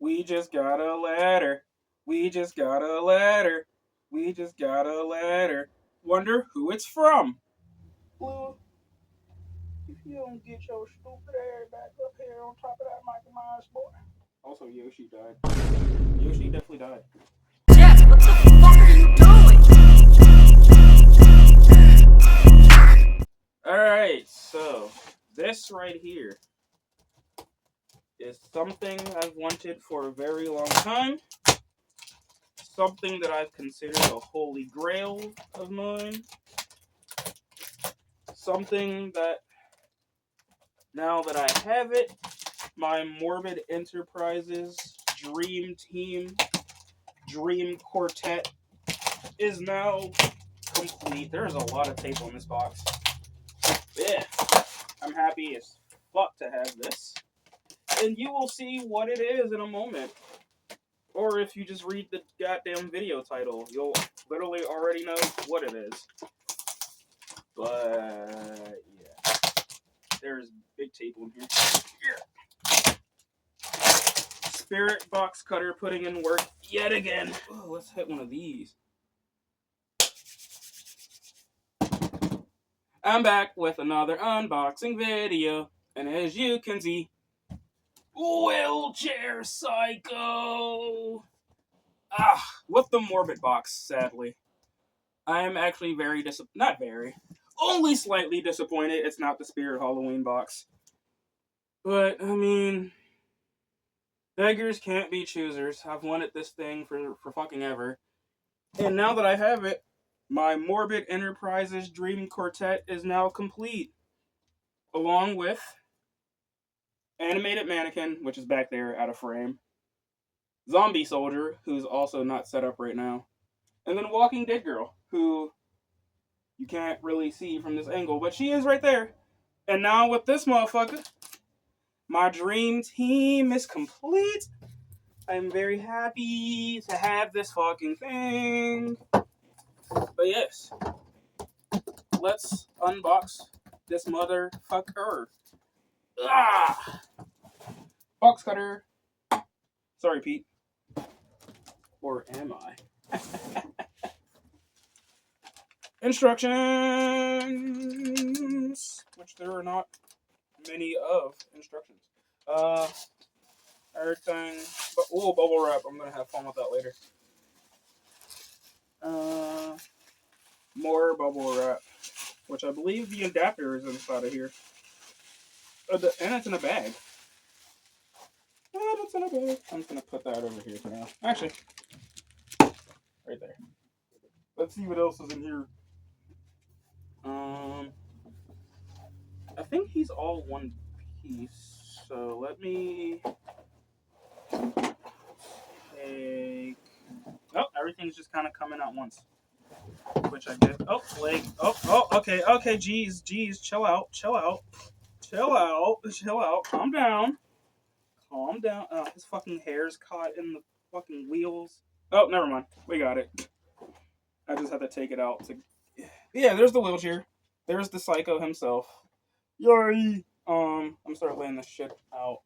We just got a letter. We just got a letter. We just got a letter. Wonder who it's from. Blue, if you don't get your stupid ass back up here on top of that Michael Myers boy. Also, Yoshi died. Yoshi definitely died. Jeff, what the fuck are you doing? Alright, so this right here is something I've wanted for a very long time. Something that I've considered a holy grail of mine. Something that, now that I have it, my Morbid Enterprises dream team, dream quartet is now complete. There's a lot of tape on this box. Yeah, I'm happy as fuck to have this. And you will see what it is in a moment. Or if you just read the goddamn video title, you'll literally already know what it is. But, yeah. There's big tape on here. Spirit box cutter putting in work yet again. Oh, let's hit one of these. I'm back with another unboxing video. And as you can see, wheelchair psycho. With the Morbid box, sadly. I am actually very only slightly disappointed it's not the Spirit Halloween box. But, I mean, beggars can't be choosers. I've wanted this thing for fucking ever. And now that I have it, my Morbid Enterprises Dream Quartet is now complete. Along with Animated Mannequin, which is back there out of frame. Zombie Soldier, who's also not set up right now. And then Walking Dead Girl, who you can't really see from this angle, but she is right there. And now with this motherfucker, my dream team is complete. I'm very happy to have this fucking thing. But yes, let's unbox this motherfucker. Box cutter. Sorry, Pete. Or am I? Instructions, which there are not many of instructions. Everything, but bubble wrap. I'm gonna have fun with that later. More bubble wrap, which I believe the adapter is inside of here, and it's in a bag. It's in a bag. I'm just gonna put that over here for now. Actually, right there. Let's see what else is in here. I think he's all one piece. So let me take. Oh, everything's just kind of coming out once, which I get. Oh, leg. Oh. Okay. Jeez. Chill out. Calm down. His fucking hair's caught in the fucking wheels. Oh, never mind. We got it. I just had to take it out to. Yeah, there's the wheelchair. There's the psycho himself. Yay! I'm gonna start laying this shit out.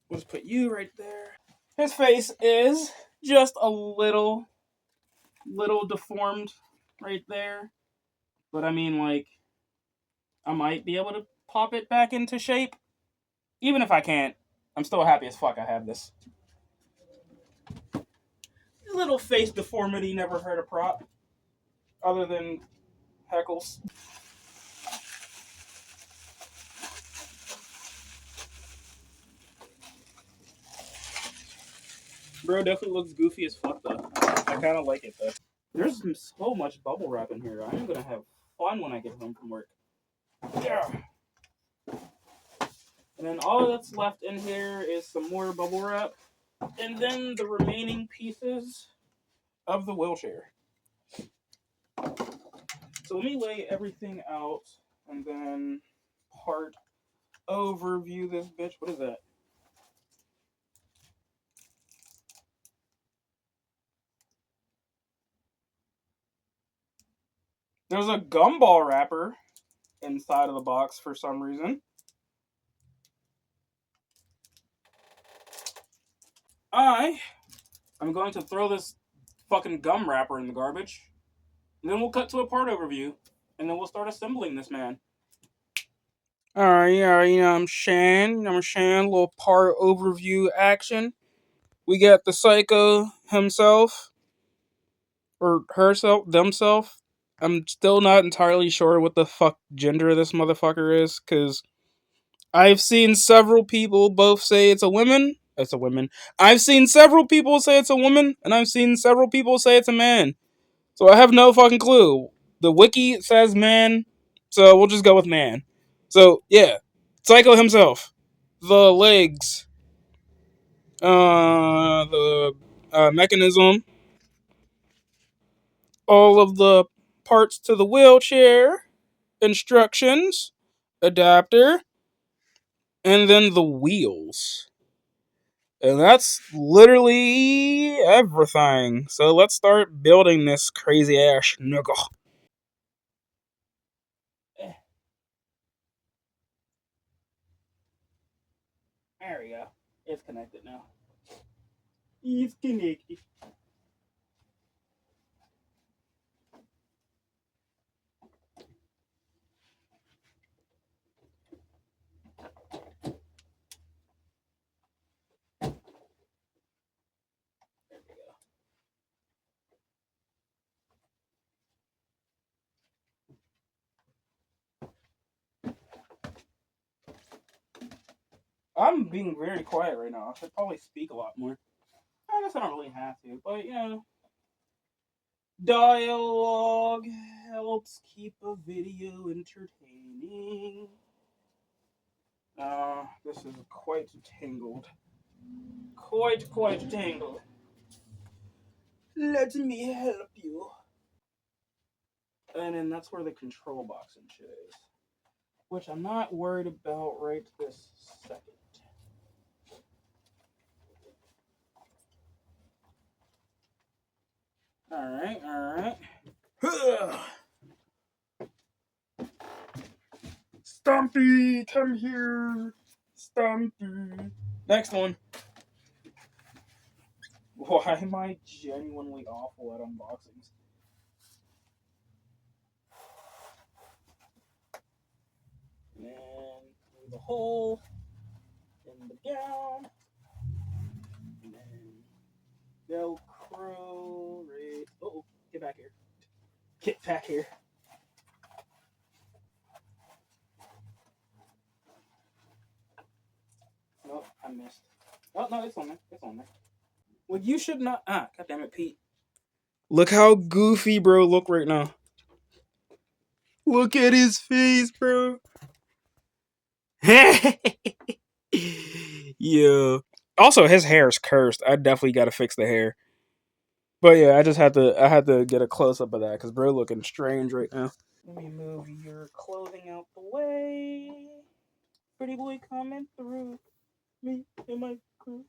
We'll just put you right there. His face is just a little deformed right there. But I mean, like, I might be able to pop it back into shape. Even if I can't, I'm still happy as fuck I have this. Little face deformity never hurt a prop. Other than heckles. Bro definitely looks goofy as fuck though. I kind of like it though. There's so much bubble wrap in here. I'm gonna have fun when I get home from work. Yeah. And then all that's left in here is some more bubble wrap. And then the remaining pieces of the wheelchair. So let me lay everything out and then part overview this bitch. What is that? There's a gumball wrapper inside of the box for some reason. I'm going to throw this fucking gum wrapper in the garbage, and then we'll cut to a part overview, and then we'll start assembling this man. Alright, I'm Shan. Little part overview action. We got the psycho himself, or herself, themself. I'm still not entirely sure what the fuck gender this motherfucker is, because I've seen several people both say it's a woman. It's a woman. I've seen several people say it's a woman, and I've seen several people say it's a man. So I have no fucking clue. The wiki says man, so we'll just go with man. So yeah, Psycho himself, the legs, the mechanism, all of the parts to the wheelchair, instructions, adapter, and then the wheels. And that's literally everything. So let's start building this crazy ass nigga. There we go. It's connected now. It's connected. There we go. I'm being very quiet right now. I should probably speak a lot more. I guess I don't really have to, but you know, dialogue helps keep a video entertaining. This is quite tangled. Quite tangled. Let me help you. And then that's where the control box and shit is. Which I'm not worried about right this second. Alright. Stumpy, come here. Stumpy. Next one. Why am I genuinely awful at unboxings? And there's a hole in the gown. And then Velcro right. Oh, get back here. Get back here. Nope, I missed. Oh, no, it's on there. It's on there. Well, you should not. God damn it, Pete. Look how goofy bro look right now. Look at his face, bro. Yeah. Also, his hair is cursed. I definitely got to fix the hair. But yeah, I had to get a close up of that because bro looking strange right now. Let me move your clothing out the way. Pretty boy coming through. Me and my crew.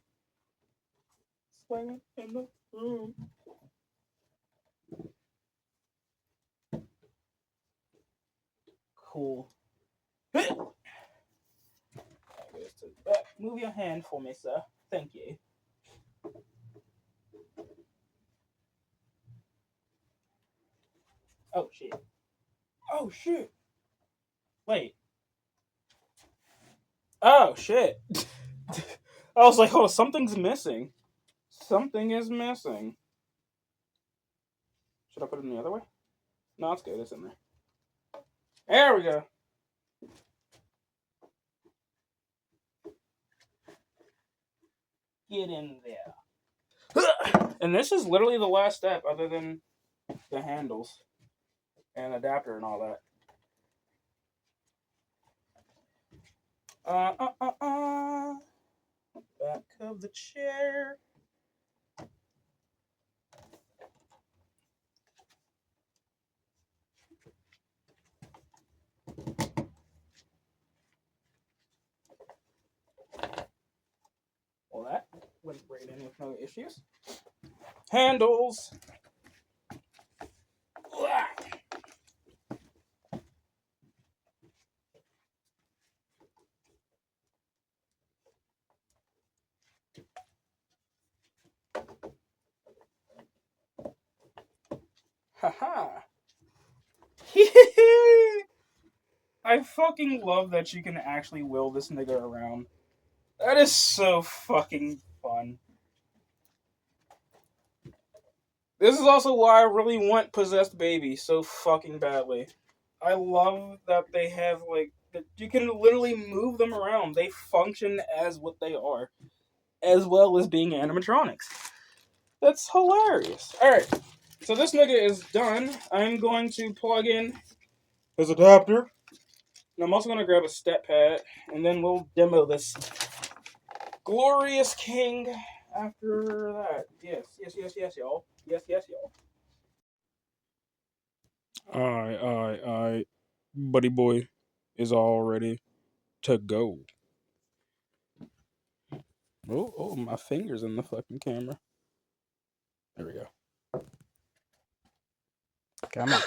Swinging in the room. Cool. Move your hand for me, sir. Thank you. Oh, shit. Oh, shit. Wait. Oh, shit. I was like, oh, something's missing. Something is missing. Should I put it in the other way? No, it's good. It's in there. There we go. Get in there. And this is literally the last step other than the handles and adapter and all that. Back of the chair. Well, that went right in with no issues. Handles. Haha. I fucking love that you can actually wheel this nigga around. That is so fucking fun. This is also why I really want Possessed Baby so fucking badly. I love that they have, like, that you can literally move them around. They function as what they are, as well as being animatronics. That's hilarious. Alright, so this nigga is done. I'm going to plug in his adapter. And I'm also going to grab a step pad, and then we'll demo this glorious king after that. Yes, y'all. Yes, y'all. Alright. Buddy boy is all ready to go. Oh, my finger's in the fucking camera. There we go. Come on.